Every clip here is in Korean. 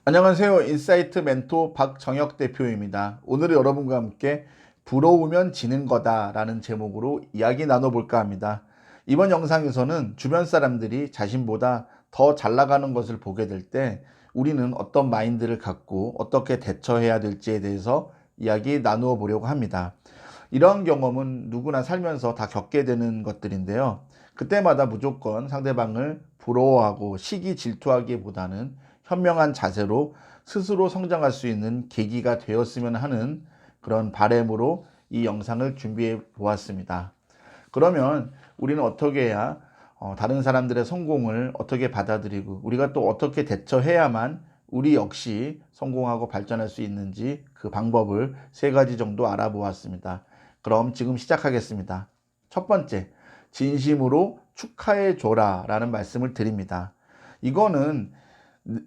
안녕하세요. 인사이트 멘토 박정혁 대표입니다. 오늘은 여러분과 함께 부러우면 지는 거다 라는 제목으로 이야기 나눠볼까 합니다. 이번 영상에서는 주변 사람들이 자신보다 더 잘 나가는 것을 보게 될 때 우리는 어떤 마인드를 갖고 어떻게 대처해야 될지에 대해서 이야기 나누어 보려고 합니다. 이러한 경험은 누구나 살면서 다 겪게 되는 것들인데요. 그때마다 무조건 상대방을 부러워하고 시기 질투하기보다는 현명한 자세로 스스로 성장할 수 있는 계기가 되었으면 하는 그런 바람으로 이 영상을 준비해 보았습니다. 그러면 우리는 어떻게 해야 다른 사람들의 성공을 어떻게 받아들이고 우리가 또 어떻게 대처해야만 우리 역시 성공하고 발전할 수 있는지 그 방법을 세 가지 정도 알아보았습니다. 그럼 지금 시작하겠습니다. 첫 번째, 진심으로 축하해 줘라 라는 말씀을 드립니다. 이거는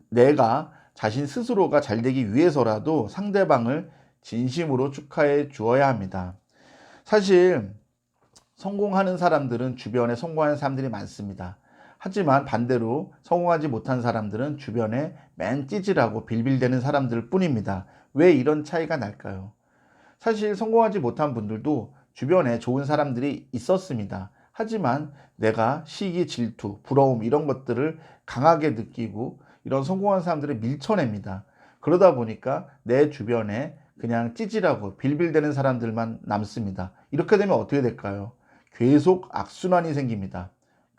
내가 자신 스스로가 잘 되기 위해서라도 상대방을 진심으로 축하해 주어야 합니다. 사실 성공하는 사람들은 주변에 성공하는 사람들이 많습니다. 하지만 반대로 성공하지 못한 사람들은 주변에 맨 찌질하고 빌빌대는 사람들 뿐입니다. 왜 이런 차이가 날까요? 사실 성공하지 못한 분들도 주변에 좋은 사람들이 있었습니다. 하지만 내가 시기, 질투, 부러움 이런 것들을 강하게 느끼고 이런 성공한 사람들을 밀쳐냅니다. 그러다 보니까 내 주변에 그냥 찌질하고 빌빌대는 사람들만 남습니다. 이렇게 되면 어떻게 될까요? 계속 악순환이 생깁니다.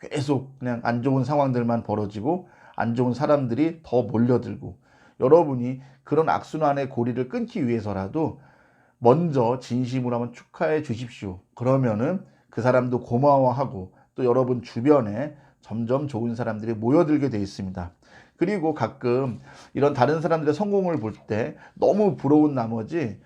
계속 그냥 안 좋은 상황들만 벌어지고 안 좋은 사람들이 더 몰려들고, 여러분이 그런 악순환의 고리를 끊기 위해서라도 먼저 진심으로 한번 축하해 주십시오. 그러면은 그 사람도 고마워하고 또 여러분 주변에 점점 좋은 사람들이 모여들게 되어 있습니다. 그리고 가끔 이런 다른 사람들의 성공을 볼 때 너무 부러운 나머지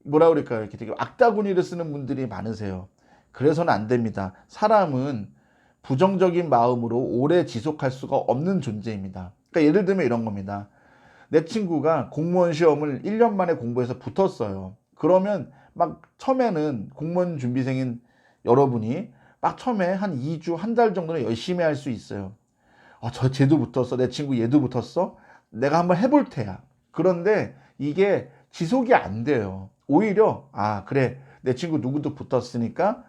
뭐라 그럴까요? 이렇게 되게 악다구니를 쓰는 분들이 많으세요. 그래서는 안 됩니다. 사람은 부정적인 마음으로 오래 지속할 수가 없는 존재입니다. 그러니까 예를 들면 이런 겁니다. 내 친구가 공무원 시험을 1년 만에 공부해서 붙었어요. 그러면 막 처음에는 공무원 준비생인 여러분이 막 처음에 한 2주, 한 달 정도는 열심히 할 수 있어요. 쟤도 붙었어. 내 친구 얘도 붙었어. 내가 한번 해볼 테야. 그런데 이게 지속이 안 돼요. 오히려 그래, 내 친구 누구도 붙었으니까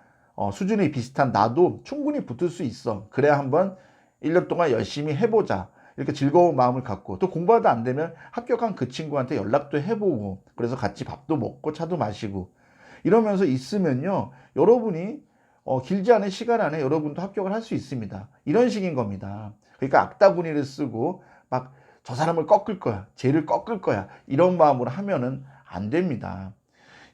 수준이 비슷한 나도 충분히 붙을 수 있어. 그래, 한번 1년 동안 열심히 해보자. 이렇게 즐거운 마음을 갖고, 또 공부하다 안 되면 합격한 그 친구한테 연락도 해보고, 그래서 같이 밥도 먹고 차도 마시고 이러면서 있으면요, 여러분이 길지 않은 시간 안에 여러분도 합격을 할 수 있습니다. 이런 식인 겁니다. 그러니까 악다구니를 쓰고 막 저 사람을 꺾을 거야, 쟤를 꺾을 거야, 이런 마음으로 하면은 안 됩니다.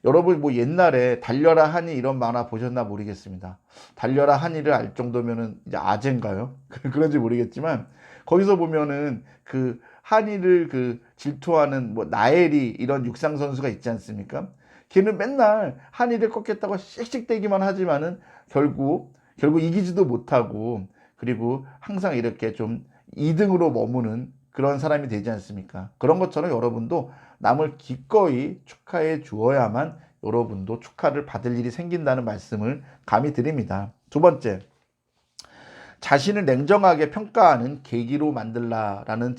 여러분 뭐 옛날에 달려라 하니 이런 만화 보셨나 모르겠습니다. 달려라 하니를 알 정도면은 이제 아재인가요? 그런지 모르겠지만 거기서 보면은 그 한이를 그 질투하는 뭐 나엘이 이런 육상 선수가 있지 않습니까? 걔는 맨날 한이를 꺾겠다고 씩씩대기만 하지만은 결국 이기지도 못하고, 그리고 항상 이렇게 좀 2등으로 머무는 그런 사람이 되지 않습니까? 그런 것처럼 여러분도 남을 기꺼이 축하해 주어야만 여러분도 축하를 받을 일이 생긴다는 말씀을 감히 드립니다. 두 번째, 자신을 냉정하게 평가하는 계기로 만들라라는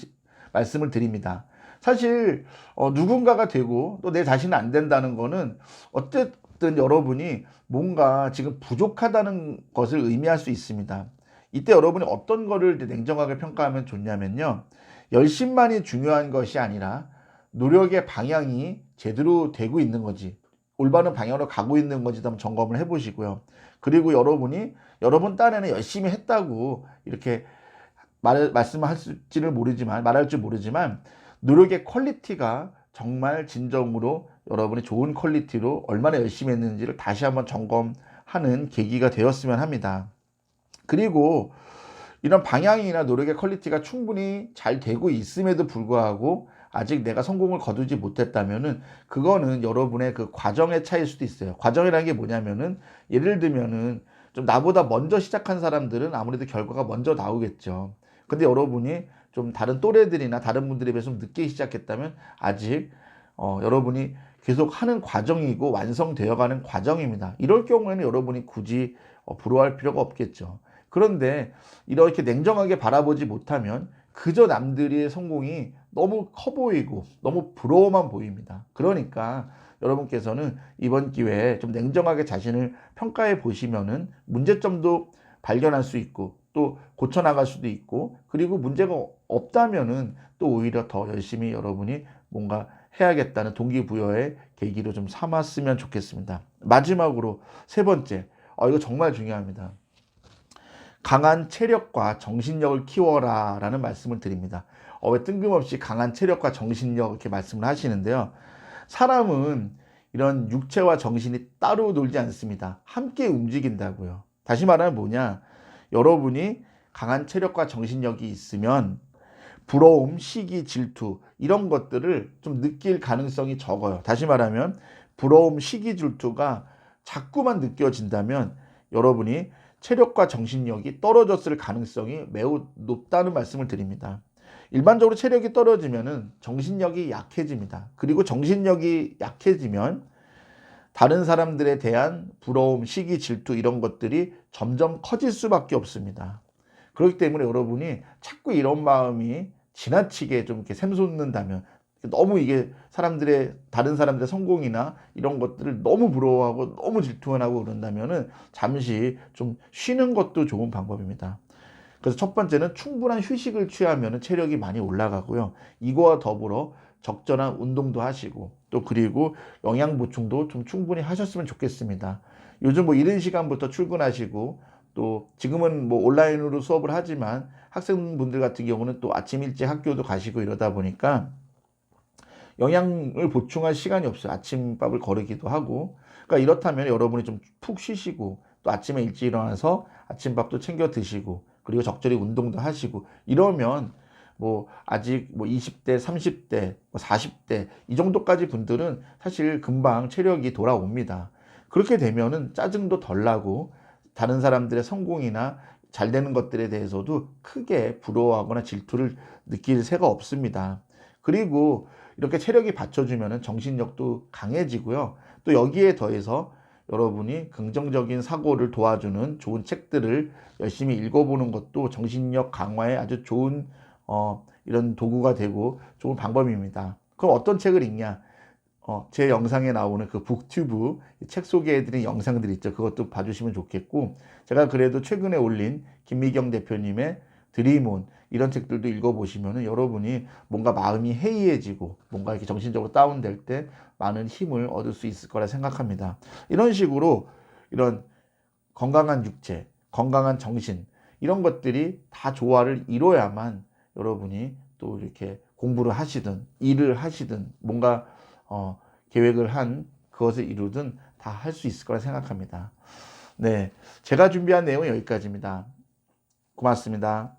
말씀을 드립니다. 사실 누군가가 되고 또 내 자신은 안 된다는 거는 어쨌든 여러분이 뭔가 지금 부족하다는 것을 의미할 수 있습니다. 이때 여러분이 어떤 거를 냉정하게 평가하면 좋냐면요, 열심만이 중요한 것이 아니라 노력의 방향이 제대로 되고 있는 건지, 올바른 방향으로 가고 있는 건지도 한번 점검을 해보시고요. 그리고 여러분이 여러분 딴에는 열심히 했다고 이렇게 말할 줄 모르지만 노력의 퀄리티가 정말 진정으로 여러분이 좋은 퀄리티로 얼마나 열심히 했는지를 다시 한번 점검하는 계기가 되었으면 합니다. 그리고 이런 방향이나 노력의 퀄리티가 충분히 잘 되고 있음에도 불구하고 아직 내가 성공을 거두지 못했다면은 그거는 여러분의 그 과정의 차이일 수도 있어요. 과정이라는 게 뭐냐면은, 예를 들면은 좀 나보다 먼저 시작한 사람들은 아무래도 결과가 먼저 나오겠죠. 근데 여러분이 좀 다른 또래들이나 다른 분들에 비해서 좀 늦게 시작했다면 아직 여러분이 계속 하는 과정이고 완성되어가는 과정입니다. 이럴 경우에는 여러분이 굳이 부러워할 필요가 없겠죠. 그런데 이렇게 냉정하게 바라보지 못하면 그저 남들의 성공이 너무 커 보이고 너무 부러워만 보입니다. 그러니까 여러분께서는 이번 기회에 좀 냉정하게 자신을 평가해 보시면은 문제점도 발견할 수 있고 또 고쳐나갈 수도 있고, 그리고 문제가 없다면은 또 오히려 더 열심히 여러분이 뭔가 해야겠다는 동기부여의 계기로 좀 삼았으면 좋겠습니다. 마지막으로 세 번째, 이거 정말 중요합니다. 강한 체력과 정신력을 키워라 라는 말씀을 드립니다. 왜 뜬금없이 강한 체력과 정신력 이렇게 말씀을 하시는데요. 사람은 이런 육체와 정신이 따로 놀지 않습니다. 함께 움직인다고요. 다시 말하면 뭐냐? 여러분이 강한 체력과 정신력이 있으면 부러움, 시기, 질투 이런 것들을 좀 느낄 가능성이 적어요. 다시 말하면 부러움, 시기, 질투가 자꾸만 느껴진다면 여러분이 체력과 정신력이 떨어졌을 가능성이 매우 높다는 말씀을 드립니다. 일반적으로 체력이 떨어지면 정신력이 약해집니다. 그리고 정신력이 약해지면 다른 사람들에 대한 부러움, 시기, 질투 이런 것들이 점점 커질 수밖에 없습니다. 그렇기 때문에 여러분이 자꾸 이런 마음이 지나치게 좀 이렇게 샘솟는다면, 너무 이게 다른 사람들의 성공이나 이런 것들을 너무 부러워하고 너무 질투하고 그런다면은 잠시 좀 쉬는 것도 좋은 방법입니다. 그래서 첫 번째는 충분한 휴식을 취하면 체력이 많이 올라가고요. 이거와 더불어 적절한 운동도 하시고 또 그리고 영양 보충도 좀 충분히 하셨으면 좋겠습니다. 요즘 뭐 이른 시간부터 출근하시고 또 지금은 뭐 온라인으로 수업을 하지만 학생분들 같은 경우는 또 아침 일찍 학교도 가시고 이러다 보니까 영양을 보충할 시간이 없어요. 아침밥을 거르기도 하고. 그러니까 이렇다면 여러분이 좀 푹 쉬시고 또 아침에 일찍 일어나서 아침밥도 챙겨 드시고 그리고 적절히 운동도 하시고 이러면 뭐 아직 뭐 20대, 30대, 40대 이 정도까지 분들은 사실 금방 체력이 돌아옵니다. 그렇게 되면은 짜증도 덜 나고 다른 사람들의 성공이나 잘 되는 것들에 대해서도 크게 부러워하거나 질투를 느낄 새가 없습니다. 그리고 이렇게 체력이 받쳐주면 정신력도 강해지고요. 또 여기에 더해서 여러분이 긍정적인 사고를 도와주는 좋은 책들을 열심히 읽어보는 것도 정신력 강화에 아주 좋은 이런 도구가 되고 좋은 방법입니다. 그럼 어떤 책을 읽냐? 제 영상에 나오는 그 북튜브 책 소개해드린 영상들 있죠. 그것도 봐주시면 좋겠고, 제가 그래도 최근에 올린 김미경 대표님의 드림온 이런 책들도 읽어보시면 여러분이 뭔가 마음이 해이해지고 뭔가 이렇게 정신적으로 다운될 때 많은 힘을 얻을 수 있을 거라 생각합니다. 이런 식으로 이런 건강한 육체, 건강한 정신 이런 것들이 다 조화를 이뤄야만 여러분이 또 이렇게 공부를 하시든 일을 하시든 뭔가 계획을 한 그것을 이루든 다 할 수 있을 거라 생각합니다. 네, 제가 준비한 내용은 여기까지입니다. 고맙습니다.